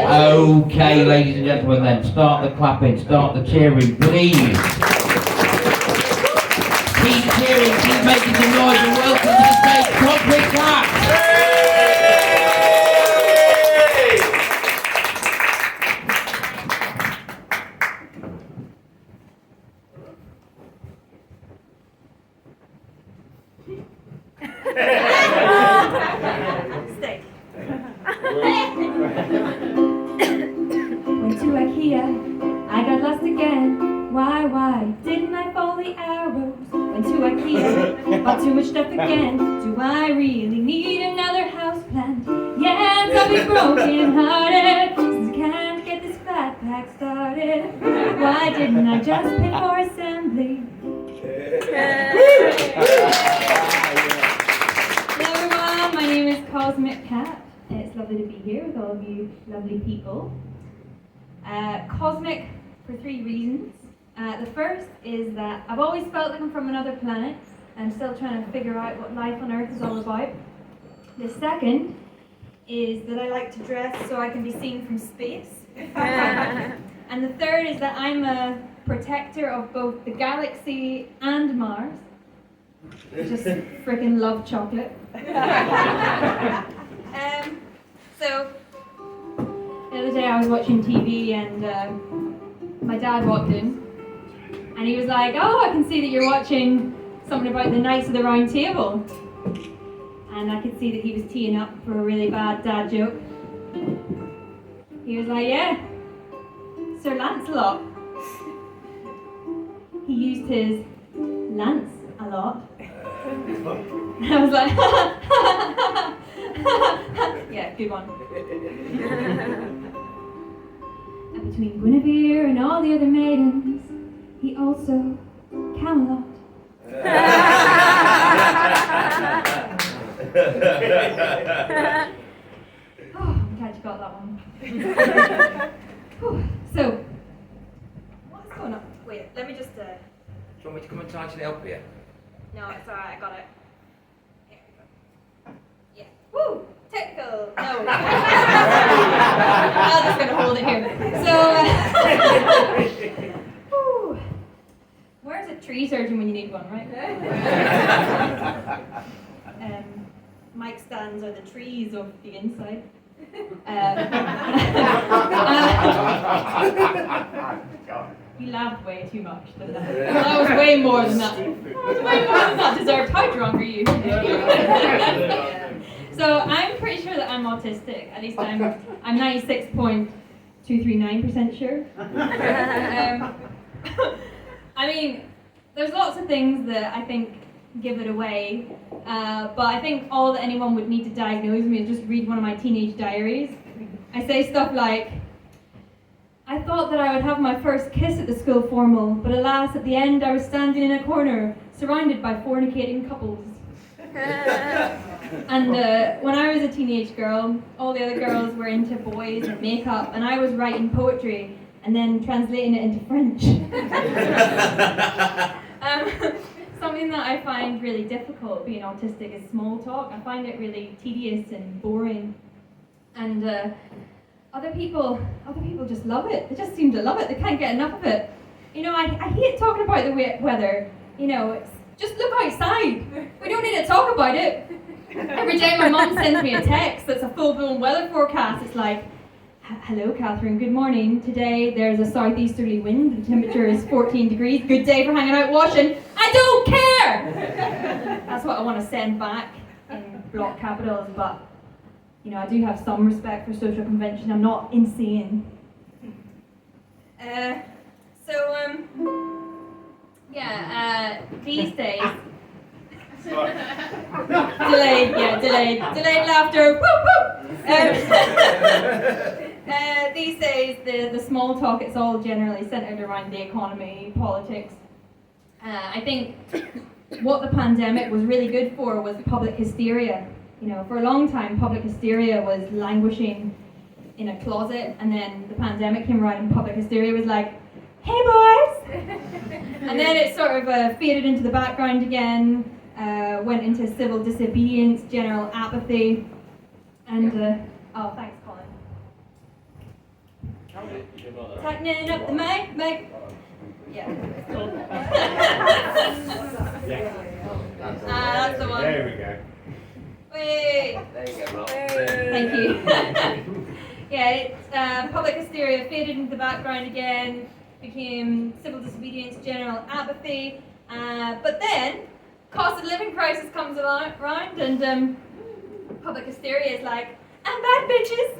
Okay, ladies and gentlemen, then start the clapping, start the cheering, please. Keep cheering, keep making some noise, and welcome to the stage, Concrete Clap. Went to Ikea, I got lost again. Why didn't I follow the arrows? Went to Ikea, bought too much stuff again. Do I really need another houseplant? Yes, I'll be broken hearted since I can't get this flat pack started. Why didn't I just pay for assembly? Hello everyone, my name is Cosmic Cat. It's lovely to be here with all of you lovely people. Cosmic for 3 reasons. The first is that I've always felt like I'm from another planet and I'm still trying to figure out what life on Earth is all about. The second is that I like to dress so I can be seen from space. And the third is that I'm a protector of both the galaxy and Mars. Just freaking love chocolate. So, the other day I was watching TV and my dad walked in and he was like, "Oh, I can see that you're watching something about the Knights of the Round Table." And I could see that he was teeing up for a really bad dad joke. He was like, "Yeah, Sir Lancelot. He used his lance a lot." And I was like, yeah, good one. And between Guinevere and all the other maidens, he also Camelot. Oh, I'm glad you got that one. So, what's going on? Wait, let me just. Do you want me to come and tighten it up here? No, it's alright, I got it. Here we go. Yeah. Woo! Technical! No. I'm just going to hold it here. So, where's a tree surgeon when you need one, right? Mic stands are the trees of the inside. You laughed way too much than that. That was way more than that. Deserved. How drunk are you? So I'm pretty sure that I'm autistic. At least I'm 96.239% sure. I mean, there's lots of things that I think give it away, but I think all that anyone would need to diagnose me is just read one of my teenage diaries. I say stuff like, "I thought that I would have my first kiss at the school formal, but alas, at the end I was standing in a corner, surrounded by fornicating couples." And when I was a teenage girl, all the other girls were into boys and makeup, and I was writing poetry and then translating it into French. Something that I find really difficult being autistic is small talk. I find it really tedious and boring. And other people just love it. They just seem to love it. They can't get enough of it. You know, I hate talking about the weather. You know, it's just look outside. We don't need to talk about it. Every day my mum sends me a text that's a full-blown weather forecast. It's like, "Hello, Catherine, good morning. Today there's a southeasterly wind. The temperature is 14 degrees. Good day for hanging out washing." I don't care! That's what I want to send back in block capitals, but you know, I do have some respect for social convention. I'm not insane. These days. Delayed laughter. Woo, woo. These days, the small talk, it's all generally centered around the economy, politics. I think what the pandemic was really good for was public hysteria. You know, for a long time, public hysteria was languishing in a closet, and then the pandemic came around and public hysteria was like, "Hey boys!" And then it sort of faded into the background again, went into civil disobedience, general apathy, and, oh, thanks, Colin. Tightening up the mic. Yeah, it's cool. That's the one. There we go. Wait. There you go, Rob. Thank you. Yeah, it's public hysteria faded into the background again, became civil disobedience, general apathy, but then cost of living crisis comes around, and public hysteria is like, I'm back, bitches.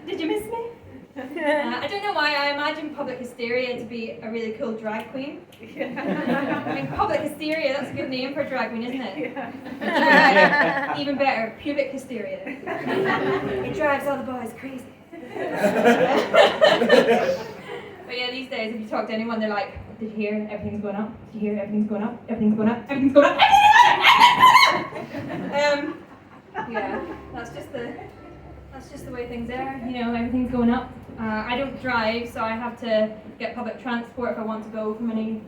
Did you miss me? I don't know why I imagine public hysteria to be a really cool drag queen. I mean, public hysteria, that's a good name for a drag queen, isn't it? Yeah. Even better, pubic hysteria. It drives all the boys crazy. But yeah, these days, if you talk to anyone, they're like, did you hear everything's going up? Did you hear everything's going up? Everything's going up? Everything's going up? Yeah, that's just the way things are. You know, everything's going up. I don't drive, so I have to get public transport if I want to go from A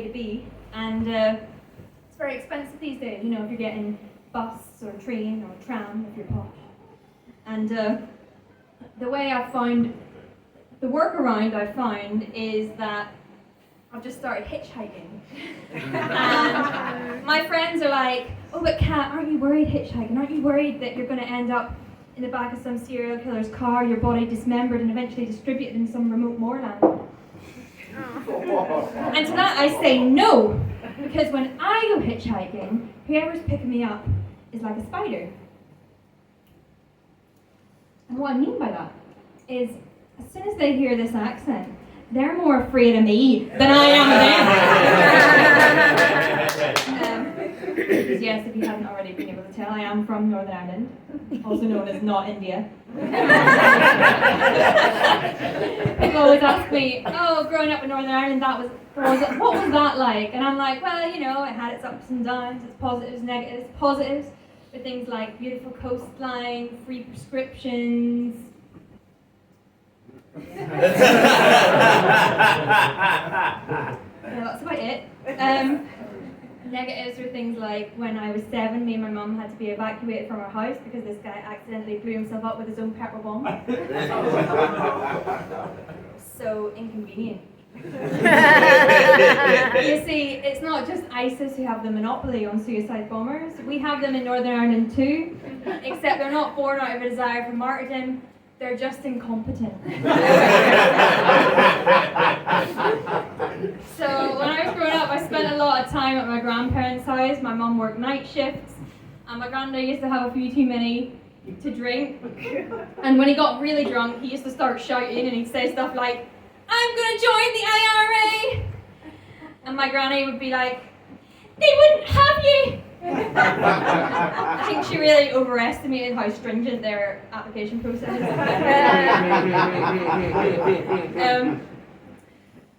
to B, and it's very expensive these days. You know, if you're getting bus or train or tram, if you're posh. And the workaround I found is that I've just started hitchhiking. And my friends are like, oh, but Kat, aren't you worried hitchhiking? Aren't you worried that you're going to end up in the back of some serial killer's car, your body dismembered and eventually distributed in some remote moorland? And to that I say no, because when I go hitchhiking, whoever's picking me up is like a spider. And what I mean by that is, as soon as they hear this accent, they're more afraid of me than I am of them. Because yes, if you haven't already been able to tell, I am from Northern Ireland, also known as not India. People always ask me, oh, growing up in Northern Ireland, what was that like? And I'm like, well, you know, it had its ups and downs, its positives, negatives, positives, with things like beautiful coastline, free prescriptions. Yeah, that's about it. Negatives are things like when I was 7, me and my mum had to be evacuated from our house because this guy accidentally blew himself up with his own petrol bomb. So inconvenient. You see, it's not just ISIS who have the monopoly on suicide bombers. We have them in Northern Ireland too, except they're not born out of a desire for martyrdom. They're just incompetent. So when I was growing up, I spent a lot of time at my grandparents' house. My mum worked night shifts, and my granddad used to have a few too many to drink. And when he got really drunk, he used to start shouting, and he'd say stuff like, "I'm gonna join the IRA!" And my granny would be like, "They wouldn't have you!" I think she really overestimated how stringent their application process is.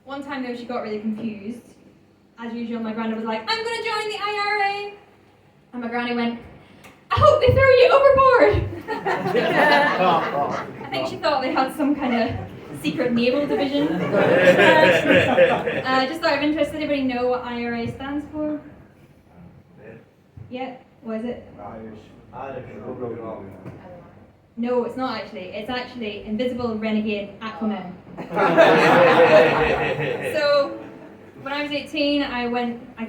One time though, she got really confused. As usual, my granddad was like, "I'm going to join the IRA." And my granny went, "I hope they throw you overboard." I think she thought they had some kind of secret naval division. Just out of interest, anybody know what IRA stands for? Yeah, what is it? No, it's not actually. It's actually Invisible, Renegade, Aquaman. So, when I was 18, I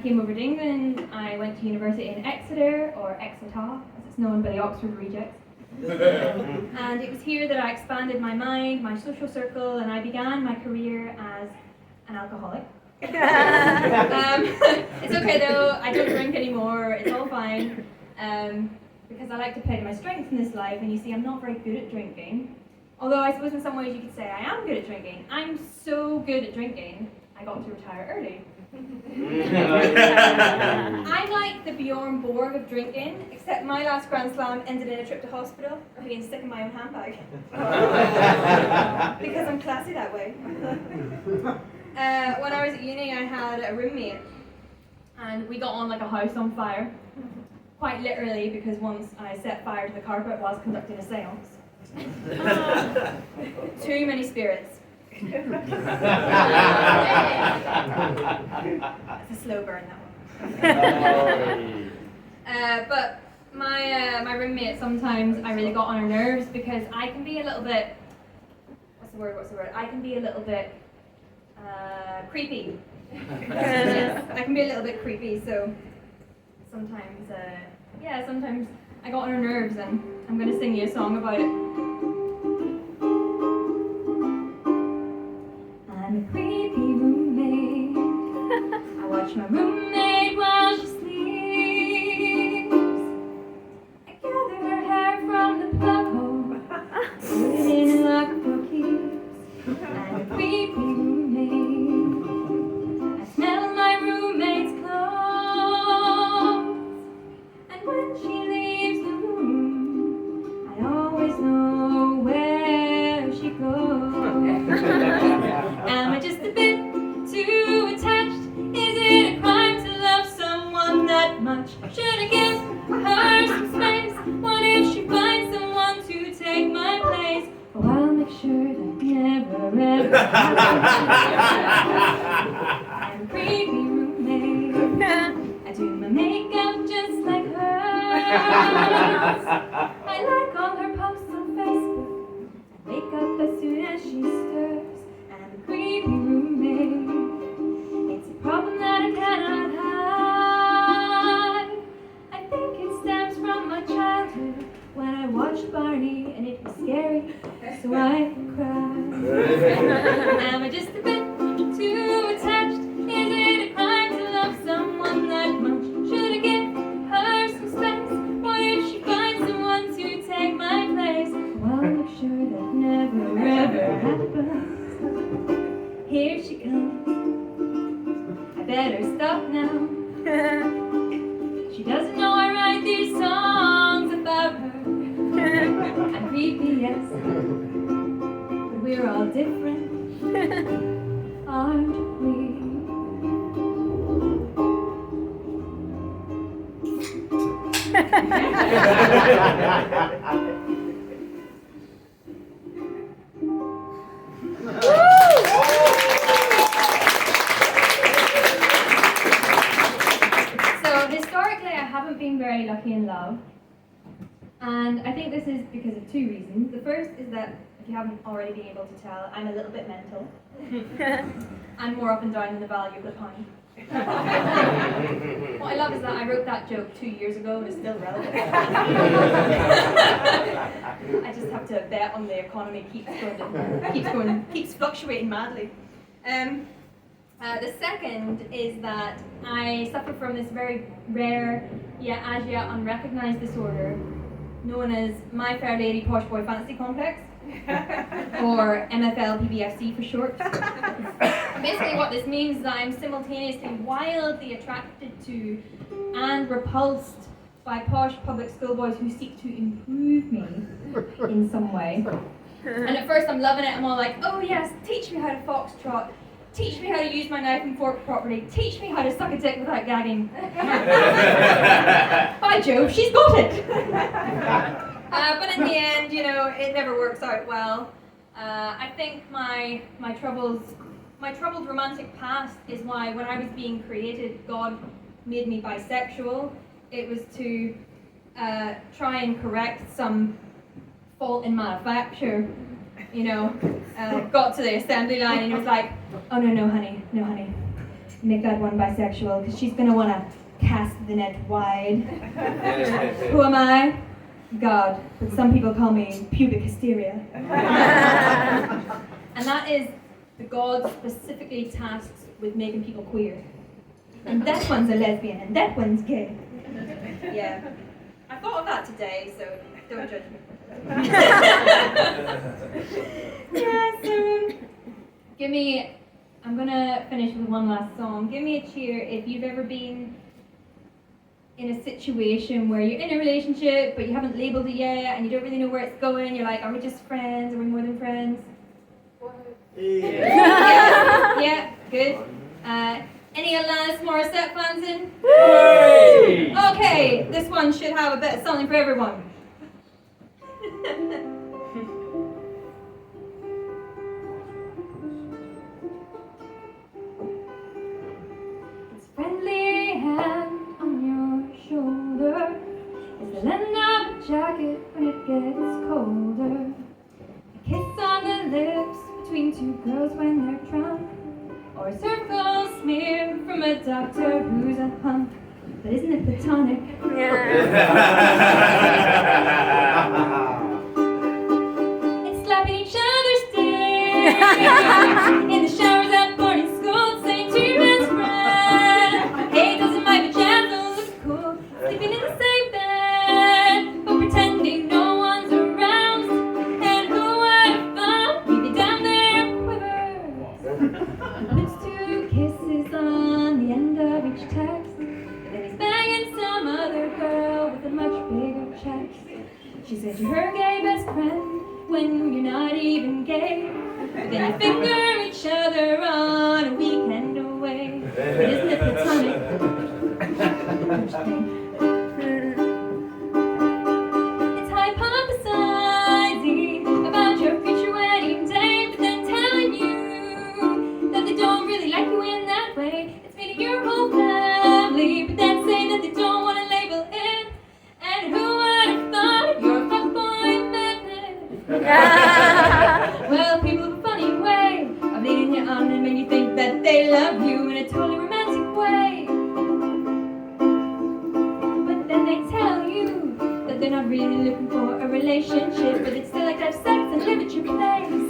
came over to England. I went to university in Exeter, or Exeter, as it's known by the Oxford rejects. And it was here that I expanded my mind, my social circle, and I began my career as an alcoholic. It's okay though, I don't drink anymore, it's all fine, because I like to play to my strengths in this life, and you see I'm not very good at drinking, although I suppose in some ways you could say I am good at drinking. I'm so good at drinking, I got to retire early. I'm like the Bjorn Borg of drinking, except my last Grand Slam ended in a trip to hospital and being sick in my own handbag. Because I'm classy that way. When I was at uni, I had a roommate, and we got on like a house on fire. Quite literally, because once I set fire to the carpet whilst conducting a seance. Too many spirits. It's a slow burn, that one. But my roommate, sometimes I really got on her nerves because I can be a little bit, what's the word? I can be a little bit creepy. Yes, I can be a little bit creepy, so sometimes, sometimes I got on her nerves, and I'm going to sing you a song about it. I'm a creepy roommate. I watch my roommate while she sleeps. I gather her hair from the plug hole, put it in a lock for keeps. I'm a creepy roommate. I smell my roommate's clothes, and when she leaves the room, I always know where she goes. Am I just a bit too attached? Is it a crime to love someone that much? Should I give her some space? What if she finds someone to take my place? Oh, I'll make sure that never ever happens. I'm a creepy roommate. I do my makeup just like hers. I like all her posts on Facebook. I wake up as soon as she stirs. I'm a creepy roommate. It's a problem that I cannot hide. I think it stems from my childhood when I watched Barney and it was scary, so I cried. Am I just a bit too attached? Is it a crime to love someone that much? Should I give her some space? What if she finds someone to take my place? Well, I'll make sure that never ever happens. Here she comes. I better stop now. She doesn't know I write these songs about her. I'm creepy, yes, but we're all different, aren't we? So historically, I haven't been very lucky in love. And I think this is because of two reasons. The first is that, if you haven't already been able to tell, I'm a little bit mental. I'm more up and down in the value of the pound. What I love is that I wrote that joke 2 years ago and it's still relevant. I just have to bet on the economy keeps fluctuating madly. The second is that I suffer from this very rare, yet as yet unrecognized disorder known as My Fair Lady Posh Boy Fantasy Complex, or MFL-PBFC for short. Basically what this means is that I'm simultaneously wildly attracted to and repulsed by posh public schoolboys who seek to improve me in some way. And at first I'm loving it, I'm all like, oh yes, teach me how to foxtrot, teach me how to use my knife and fork properly, teach me how to suck a dick without gagging. By Jove, she's got it! But in the end, you know, it never works out well. I think my troubled romantic past is why when I was being created, God made me bisexual. It was to try and correct some fault in manufacture. You know, got to the assembly line and he was like, oh no honey, make that one bisexual because she's gonna wanna cast the net wide. Who am I? God, but some people call me pubic hysteria. And that is the God specifically tasked with making people queer. And that one's a lesbian and that one's gay. Yeah, I thought of that today, so don't judge me. Yeah, so I'm gonna finish with one last song. Give me a cheer if you've ever been in a situation where you're in a relationship but you haven't labelled it yet and you don't really know where it's going. You're like, are we just friends? Are we more than friends? Yeah, good. Any Alanis Morissette fans in? Hey! Okay, this one should have a bit of something for everyone. It's friendly hand on your shoulder. It's the lend of a jacket when it gets colder. A kiss on the lips two girls when they're drunk, or a circle smear from a doctor who's a hunk. But isn't it platonic? It's slapping each other's dick in the showers at boarding school, saying to your best friend, hey, doesn't my pajamas look cool? Sleeping in the same bed, but pretending no one's around. And who would have thought we'd be down there quivers? It's two kisses on the end of each text. He's banging some other girl with a much bigger chest. She said you're her gay best friend when you're not even gay. But then you finger each other on a weekend away. But isn't it platonic? Don't you think? It's hypothesizing about your future wedding day, but then telling you that they don't really like you in that way. It's meeting your whole family, but then saying that they don't want to label it. And who would have thought you're a fuckboy magnet? Well, people have a funny way of leading you on and make you think that they love you in a totally romantic way. But then they tell you that they're not really looking for a relationship, but they'd still like to have sex and live at your place.